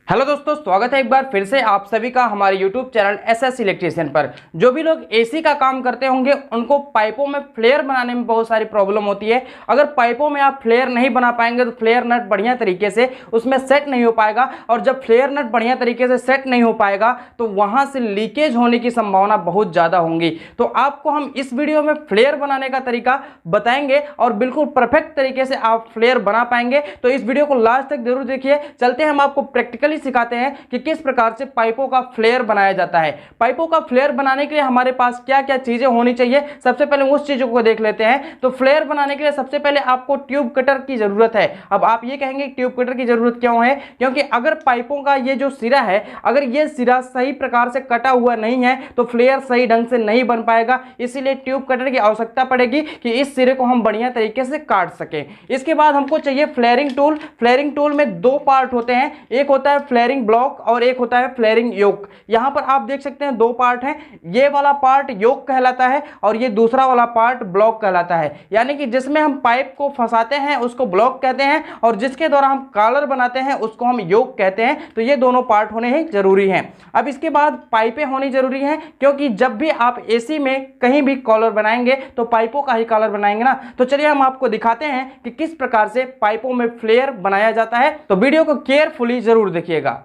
Hello दोस्तों, स्वागत है एक बार फिर से आप सभी का हमारे YouTube चैनल एसएस इलेक्ट्रीशियन पर। जो भी लोग एसी का काम करते होंगे उनको पाइपों में फ्लेयर बनाने में बहुत सारी प्रॉब्लम होती है। अगर पाइपों में आप फ्लेयर नहीं बना पाएंगे तो फ्लेयर नट बढ़िया तरीके से उसमें सेट नहीं हो पाएगा, और जब फ्लेयर नट बढ़िया तरीके से सेट नहीं हो पाएगा तो वहां से लीकेज होने की संभावना बहुत ज़्यादा होंगी। तो आपको हम इस वीडियो में फ्लेयर बनाने का तरीका बताएंगे और बिल्कुल परफेक्ट तरीके से आप फ्लेयर बना पाएंगे। तो इस वीडियो को लास्ट तक जरूर देखिए। चलते हैं हम आपको प्रैक्टिकली सिखाते हैं कि किस प्रकार से पाइपों का फ्लेयर बनाया जाता है। पाइपों का फ्लेयर बनाने के लिए हमारे पास क्या क्या चीजें होनी चाहिए, सबसे पहले उस चीजों को देख लेते हैं। तो फ्लेयर बनाने के लिए सबसे पहले आपको ट्यूब कटर की जरूरत है। अब आप ये कहेंगे ट्यूब कटर की जरूरत क्यों है, क्योंकि अगर पाइपों का ये जो सिरा है, अगर ये सिरा सही प्रकार से कटा हुआ नहीं है तो फ्लेयर सही ढंग से नहीं बन पाएगा। इसीलिए ट्यूब कटर की आवश्यकता पड़ेगी कि इस सिरे को हम बढ़िया तरीके से काट सकें। इसके बाद हमको चाहिए फ्लेयरिंग टूल। फ्लेयरिंग टूल में दो पार्ट होते हैं, एक होता है फ्लेयरिंग ब्लॉक और एक होता है फ्लेयरिंग योक। यहां पर आप देख सकते हैं दो पार्ट हैं। ये वाला पार्ट योक कहलाता है और ये दूसरा वाला पार्ट ब्लॉक कहलाता है। यानी कि जिसमें हम पाइप को फंसाते हैं उसको ब्लॉक कहते हैं और जिसके द्वारा हम कॉलर बनाते हैं उसको हम योक कहते हैं। तो ये दोनों पार्ट होने ही जरूरी हैं। अब इसके बाद पाइपें होनी जरूरी हैं, क्योंकि जब भी आप एसी में कहीं भी कॉलर बनाएंगे तो पाइपों का ही कॉलर बनाएंगे ना। तो चलिए हम आपको दिखाते हैं कि किस प्रकार से पाइपों में फ्लेयर बनाया जाता है। तो वीडियो को केयरफुली जरूर देखिएगा।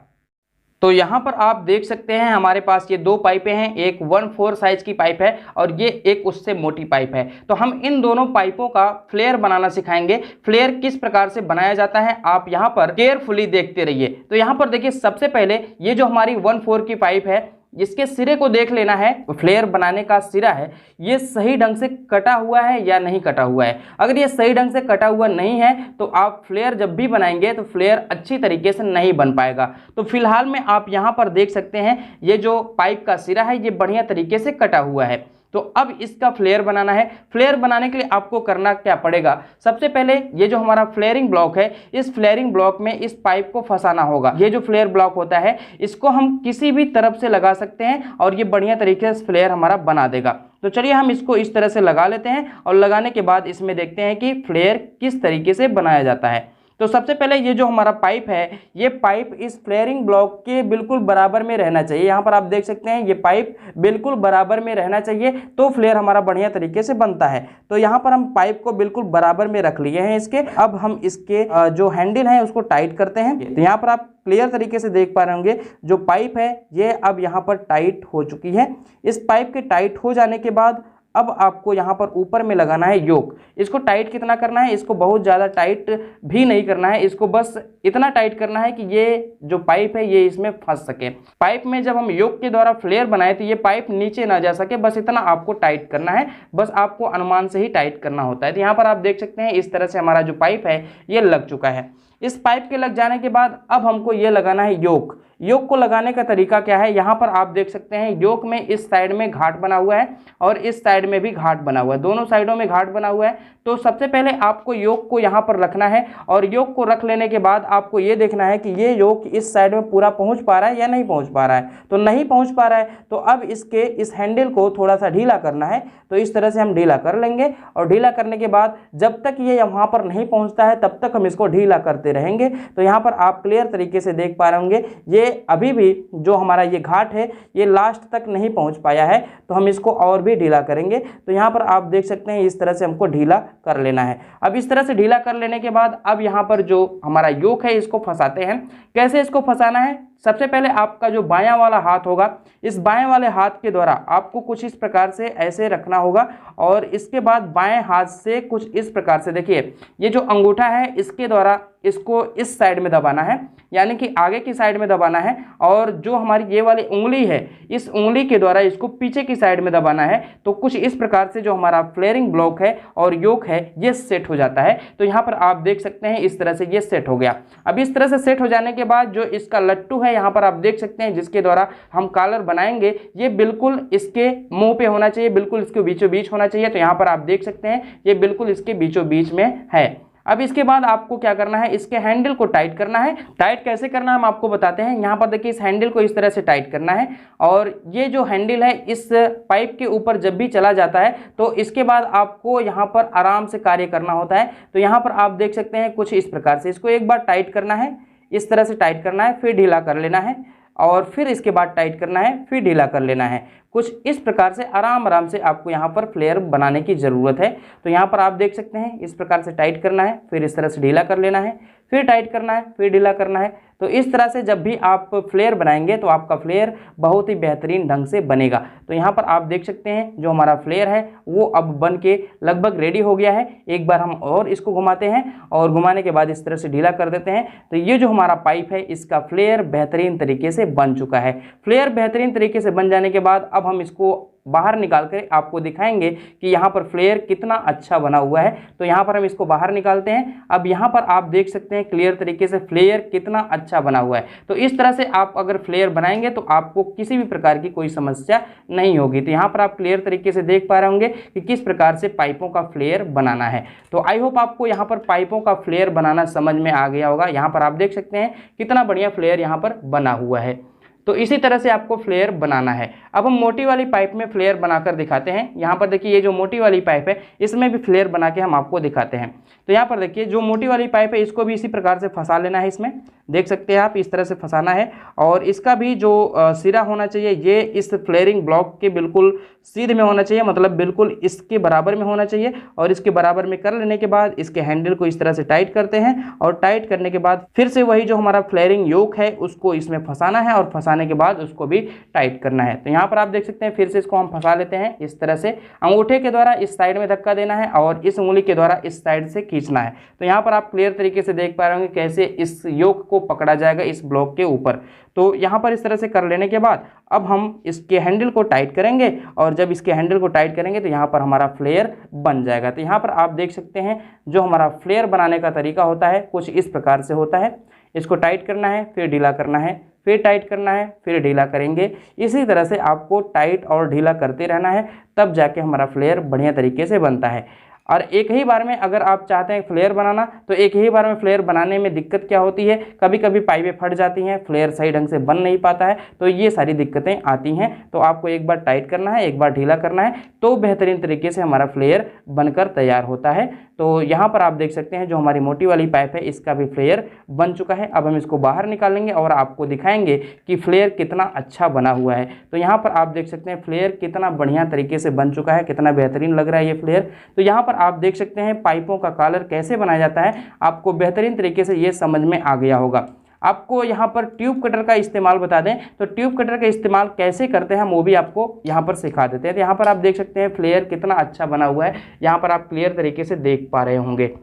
तो यहाँ पर आप देख सकते हैं हमारे पास ये दो पाइपें हैं, एक 1/4 साइज की पाइप है और ये एक उससे मोटी पाइप है। तो हम इन दोनों पाइपों का फ्लेयर बनाना सिखाएंगे। फ्लेयर किस प्रकार से बनाया जाता है आप यहाँ पर केयरफुली देखते रहिए। तो यहाँ पर देखिए, सबसे पहले ये जो हमारी 1/4 की पाइप है, इसके सिरे को देख लेना है। फ्लेयर बनाने का सिरा है, ये सही ढंग से कटा हुआ है या नहीं कटा हुआ है। अगर ये सही ढंग से कटा हुआ नहीं है तो आप फ्लेयर जब भी बनाएंगे तो फ्लेयर अच्छी तरीके से नहीं बन पाएगा। तो फिलहाल में आप यहाँ पर देख सकते हैं ये जो पाइप का सिरा है ये बढ़िया तरीके से कटा हुआ है। तो अब इसका फ्लेयर बनाना है। फ्लेयर बनाने के लिए आपको करना क्या पड़ेगा, सबसे पहले ये जो हमारा फ्लेयरिंग ब्लॉक है, इस फ्लेयरिंग ब्लॉक में इस पाइप को फंसाना होगा। ये जो फ्लेयर ब्लॉक होता है इसको हम किसी भी तरफ से लगा सकते हैं और ये बढ़िया तरीके से फ्लेयर हमारा बना देगा। तो चलिए हम इसको इस तरह से लगा लेते हैं और लगाने के बाद इसमें देखते हैं कि फ्लेयर किस तरीके से बनाया जाता है। तो सबसे पहले ये जो हमारा पाइप है, ये पाइप इस फ्लेयरिंग ब्लॉक के बिल्कुल बराबर में रहना चाहिए। यहाँ पर आप देख सकते हैं ये पाइप बिल्कुल बराबर में रहना चाहिए, तो फ्लेयर हमारा बढ़िया तरीके से बनता है। तो यहाँ पर हम पाइप को बिल्कुल बराबर में रख लिए हैं इसके। अब हम इसके जो हैंडल है उसको टाइट करते हैं। तो यहाँ पर आप क्लियर तरीके से देख पा रहे होंगे जो पाइप है ये अब यहाँ पर टाइट हो चुकी है। इस पाइप के टाइट हो जाने के बाद अब आपको यहाँ पर ऊपर में लगाना है योक। इसको टाइट कितना करना है, इसको बहुत ज़्यादा टाइट भी नहीं करना है, इसको बस इतना टाइट करना है कि ये जो पाइप है ये इसमें फंस सके। पाइप में जब हम योक के द्वारा फ्लेयर बनाए तो ये पाइप नीचे ना जा सके, बस इतना आपको टाइट करना है। बस आपको अनुमान से ही टाइट करना होता है। तो यहाँ पर आप देख सकते हैं इस तरह से हमारा जो पाइप है ये लग चुका है। इस पाइप के लग जाने के बाद अब हमको ये लगाना है योक। योक को लगाने का तरीका क्या है, यहाँ पर आप देख सकते हैं योक में इस साइड में घाट बना हुआ है और इस साइड में भी घाट बना हुआ है, दोनों साइडों में घाट बना हुआ है। तो सबसे पहले आपको योक को यहाँ पर रखना है और योक को रख लेने के बाद आपको ये देखना है कि ये योक इस साइड में पूरा पहुँच पा रहा है या नहीं पहुँच पा रहा है। तो नहीं पहुँच पा रहा है तो अब इसके इस हैंडल को थोड़ा सा ढीला करना है। तो इस तरह से हम ढीला कर लेंगे और ढीला करने के बाद जब तक ये वहाँ पर नहीं पहुँचता है तब तक हम इसको ढीला करते रहेंगे। तो यहाँ पर आप क्लियर तरीके से देख पा रहे होंगे ये अभी भी जो हमारा ये घाट है ये लास्ट तक नहीं पहुँच पाया है, तो हम इसको और भी ढीला करेंगे। तो यहाँ पर आप देख सकते हैं इस तरह से हमको ढीला कर लेना है। अब इस तरह से ढीला कर लेने के बाद अब यहाँ पर जो हमारा योक है इसको फंसाते हैं। कैसे इसको फंसाना है, सबसे पहले आपका जो बायां वाला हाथ होगा, इस बाएं वाले हाथ के द्वारा आपको कुछ इस प्रकार से ऐसे रखना होगा और इसके बाद बाएं हाथ से कुछ इस प्रकार से, देखिए ये जो अंगूठा है इसके द्वारा इसको इस साइड में दबाना है, यानी कि आगे की साइड में दबाना है। और जो हमारी ये वाली उंगली है इस उंगली के द्वारा इसको पीछे की साइड में दबाना है। तो कुछ इस प्रकार से जो हमारा फ्लेयरिंग ब्लॉक है और योक है ये सेट हो जाता है। तो यहाँ पर आप देख सकते हैं इस तरह से ये सेट हो गया। अब इस तरह से सेट हो जाने के बाद जो इसका लट्टू है यहाँ पर आप देख सकते हैं जिसके द्वारा हम कॉलर बनाएंगे, ये बिल्कुल इसके मुंह पे होना चाहिए, बिल्कुल इसके बीचों बीच होना चाहिए। तो यहाँ पर आप देख सकते हैं ये बिल्कुल इसके बीचों बीच में है। अब इसके बाद आपको क्या करना है, इसके हैंडल को टाइट करना है। टाइट कैसे करना है हम आपको बताते हैं। यहाँ पर देखिए इस हैंडल को इस तरह से टाइट करना है और ये जो हैंडल है इस पाइप के ऊपर जब भी चला जाता है तो इसके बाद आपको यहाँ पर आराम से कार्य करना होता है। तो यहाँ पर आप देख सकते हैं कुछ इस प्रकार से इसको एक बार टाइट करना है। इस तरह से टाइट करना है, फिर ढीला कर लेना है और फिर इसके बाद टाइट करना है, फिर ढीला कर लेना है। कुछ इस प्रकार से आराम आराम से आपको यहाँ पर फ्लेयर बनाने की ज़रूरत है। तो यहाँ पर आप देख सकते हैं इस प्रकार से टाइट करना है, फिर इस तरह से ढीला कर लेना है, फिर टाइट करना है, फिर ढीला करना है। तो इस तरह से जब भी आप फ्लेयर बनाएंगे तो आपका फ्लेयर बहुत ही बेहतरीन ढंग से बनेगा। तो यहाँ पर आप देख सकते हैं जो हमारा फ्लेयर है वो अब बन के लगभग रेडी हो गया है। एक बार हम और इसको घुमाते हैं और घुमाने के बाद इस तरह से ढीला कर देते हैं। तो ये जो हमारा पाइप है इसका फ्लेयर बेहतरीन तरीके से बन चुका है। फ्लेयर बेहतरीन तरीके से बन जाने के बाद अब हम इसको बाहर निकाल कर आपको दिखाएंगे कि यहाँ पर फ्लेयर कितना अच्छा बना हुआ है। तो यहाँ पर हम इसको बाहर निकालते हैं। अब यहाँ पर आप देख सकते हैं क्लियर तरीके से फ्लेयर कितना अच्छा बना हुआ है। तो इस तरह से आप अगर फ्लेयर बनाएंगे तो आपको किसी भी प्रकार की कोई समस्या नहीं होगी। तो यहाँ पर आप क्लियर तरीके से देख पा रहे होंगे कि किस प्रकार से पाइपों का फ्लेयर बनाना है। तो आई होप आपको यहाँ पर पाइपों का फ्लेयर बनाना समझ में आ गया होगा। यहाँ पर आप देख सकते हैं कितना बढ़िया फ्लेयर यहाँ पर बना हुआ है। तो इसी तरह से आपको फ्लेयर बनाना है। अब हम मोटी वाली पाइप में फ्लेयर बनाकर दिखाते हैं। यहाँ पर देखिए ये जो मोटी वाली पाइप है इसमें भी फ्लेयर बना के हम आपको दिखाते हैं। तो यहाँ पर देखिए जो मोटी वाली पाइप है इसको भी इसी प्रकार से फंसा लेना है। इसमें देख सकते हैं आप इस तरह से फंसाना है और इसका भी जो सिरा होना चाहिए ये इस फ्लेयरिंग ब्लॉक के बिल्कुल सीधे में होना चाहिए, मतलब बिल्कुल इसके बराबर में होना चाहिए। और इसके बराबर में कर लेने के बाद इसके हैंडल को इस तरह से टाइट करते हैं और टाइट करने के बाद फिर से वही जो हमारा फ्लेयरिंग योक है उसको इसमें फंसाना है और फंसाने के बाद उसको भी टाइट करना है। तो यहाँ पर आप देख सकते हैं फिर से इसको हम फंसा लेते हैं। इस तरह से अंगूठे के द्वारा इस साइड में धक्का देना है और इस उंगली के द्वारा इस साइड से खींचना है। तो यहाँ पर आप क्लियर तरीके से देख पा रहे होंगे कैसे इस योक को पकड़ा जाएगा इस ब्लॉक के ऊपर। तो यहाँ पर इस तरह से कर लेने के बाद अब हम इसके हैंडल को टाइट करेंगे और जब इसके हैंडल को टाइट करेंगे तो यहाँ पर हमारा फ्लेयर बन जाएगा। तो यहाँ पर आप देख सकते हैं जो हमारा फ्लेयर बनाने का तरीका होता है कुछ इस प्रकार से होता है। इसको टाइट करना है, फिर ढीला करना है, फिर टाइट करना है, फिर ढीला करेंगे। इसी तरह से आपको टाइट और ढीला करते रहना है, तब जाके हमारा फ्लेयर बढ़िया तरीके से बनता है। और एक ही बार में अगर आप चाहते हैं फ्लेयर बनाना तो एक ही बार में फ्लेयर बनाने में दिक्कत क्या होती है, कभी कभी पाइपें फट जाती हैं, फ्लेयर सही ढंग से बन नहीं पाता है। तो ये सारी दिक्कतें आती हैं। तो आपको एक बार टाइट करना है, एक बार ढीला करना है, तो बेहतरीन तरीके से हमारा फ्लेयर बनकर तैयार होता है। तो यहाँ पर आप देख सकते हैं जो हमारी मोटी वाली पाइप है इसका भी फ्लेयर बन चुका है। अब हम इसको बाहर निकालेंगे और आपको दिखाएंगे कि फ्लेयर कितना अच्छा बना हुआ है। तो यहाँ पर आप देख सकते हैं फ्लेयर कितना बढ़िया तरीके से बन चुका है, कितना बेहतरीन लग रहा है ये फ्लेयर। तो यहाँ पर आप देख सकते हैं पाइपों का कॉलर कैसे बनाया जाता है, आपको बेहतरीन तरीके से ये समझ में आ गया होगा। आपको यहाँ पर ट्यूब कटर का इस्तेमाल बता दें तो ट्यूब कटर का इस्तेमाल कैसे करते हैं हम वो भी आपको यहाँ पर सिखा देते हैं। तो यहाँ पर आप देख सकते हैं फ्लेयर कितना अच्छा बना हुआ है, यहाँ पर आप क्लियर तरीके से देख पा रहे होंगे।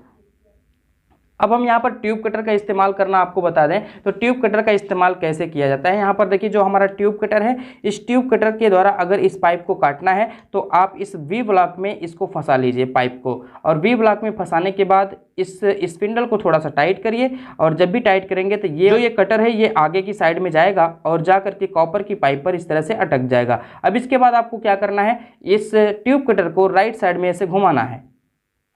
अब हम यहाँ पर ट्यूब कटर का इस्तेमाल करना आपको बता दें तो ट्यूब कटर का इस्तेमाल कैसे किया जाता है। यहाँ पर देखिए जो हमारा ट्यूब कटर है इस ट्यूब कटर के द्वारा अगर इस पाइप को काटना है तो आप इस वी ब्लॉक में इसको फंसा लीजिए पाइप को, और वी ब्लॉक में फंसाने के बाद इस स्पिंडल को थोड़ा सा टाइट करिए। और जब भी टाइट करेंगे तो ये जो ये कटर है ये आगे की साइड में जाएगा और जा करके कॉपर की पाइप पर इस तरह से अटक जाएगा। अब इसके बाद आपको क्या करना है, इस ट्यूब कटर को राइट साइड में ऐसे घुमाना है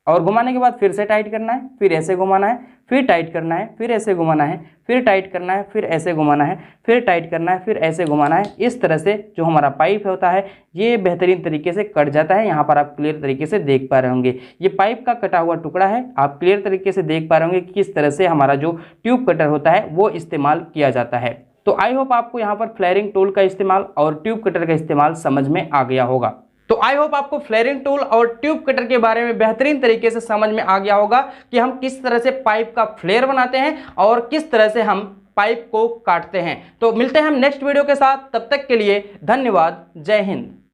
और घुमाने के बाद फिर से टाइट करना है, फिर ऐसे घुमाना है, फिर टाइट करना है, फिर ऐसे घुमाना है, फिर टाइट करना है, फिर ऐसे घुमाना है, फिर टाइट करना है, फिर ऐसे घुमाना है। इस तरह से जो हमारा पाइप होता है ये बेहतरीन तरीके से कट जाता है। यहाँ पर आप क्लियर तरीके से देख पा रहे होंगे ये पाइप का कटा हुआ टुकड़ा है। आप क्लियर तरीके से देख पा रहे होंगे कि किस तरह से हमारा जो ट्यूब कटर होता है वो इस्तेमाल किया जाता है। तो आई होप आपको यहाँ पर फ्लेयरिंग टूल का इस्तेमाल और ट्यूब कटर का इस्तेमाल समझ में आ गया होगा। तो आई होप आपको फ्लेयरिंग टूल और ट्यूब कटर के बारे में बेहतरीन तरीके से समझ में आ गया होगा कि हम किस तरह से पाइप का फ्लेयर बनाते हैं और किस तरह से हम पाइप को काटते हैं। तो मिलते हैं हम नेक्स्ट वीडियो के साथ, तब तक के लिए धन्यवाद। जय हिंद।